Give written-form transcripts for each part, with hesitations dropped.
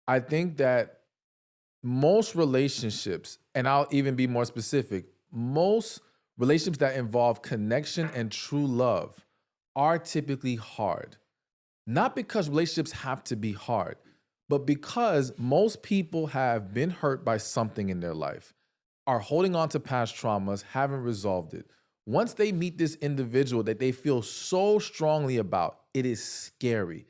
I think that most relationships, and I'll even be more specific, most relationships that involve connection and true love are typically hard. Not because relationships have to be hard, but because most people have been hurt by something in their life, are holding on to past traumas, haven't resolved it. Once they meet this individual that they feel so strongly about, it is scary.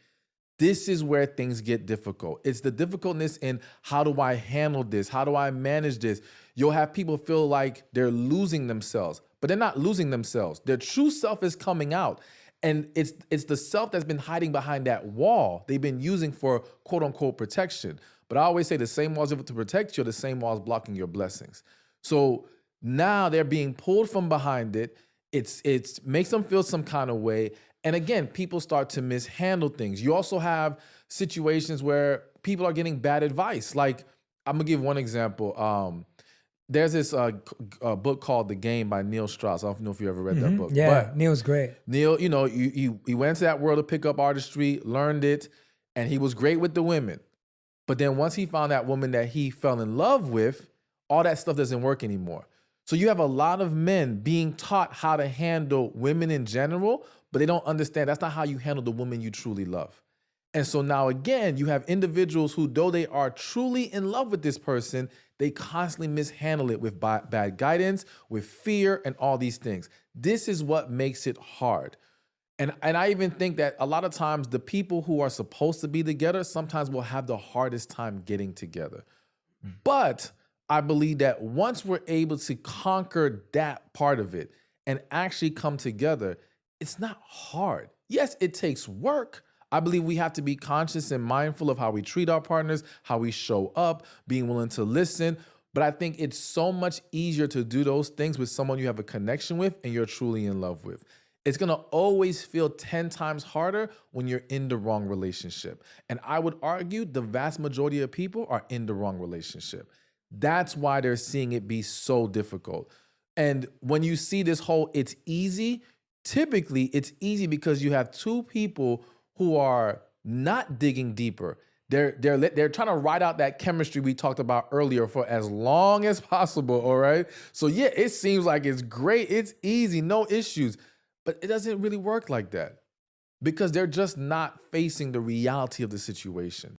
This is where things get difficult. It's the difficultness in how do I handle this? How do I manage this? You'll have people feel like they're losing themselves, but they're not losing themselves. Their true self is coming out. And it's the self that's been hiding behind that wall they've been using for quote unquote protection. But I always say the same walls to protect you are the same walls blocking your blessings. So now they're being pulled from behind it. It's makes them feel some kind of way. And again, people start to mishandle things. You also have situations where people are getting bad advice. Like, I'm gonna give one example. There's this book called The Game by Neil Strauss. I don't know if you ever read that book, Yeah, but Neil's great. Neil, he went into that world to pick up artistry, learned it, and he was great with the women. But then once he found that woman that he fell in love with, all that stuff doesn't work anymore. So you have a lot of men being taught how to handle women in general, but they don't understand that's not how you handle the woman you truly love. And so now again, you have individuals who, though they are truly in love with this person, they constantly mishandle it with bad guidance, with fear, and all these things. This is what makes it hard. And I even think that a lot of times the people who are supposed to be together sometimes will have the hardest time getting together. But I believe that once we're able to conquer that part of it and actually come together, it's not hard. Yes, it takes work. I believe we have to be conscious and mindful of how we treat our partners, how we show up, being willing to listen. But I think it's so much easier to do those things with someone you have a connection with and you're truly in love with. It's gonna always feel 10 times harder when you're in the wrong relationship. And I would argue the vast majority of people are in the wrong relationship. That's why they're seeing it be so difficult. And when you see this whole it's easy, typically it's easy because you have two people who are not digging deeper. They're trying to ride out that chemistry we talked about earlier for as long as possible, all right? So yeah, it seems like it's great, it's easy, no issues, but it doesn't really work like that because they're just not facing the reality of the situation.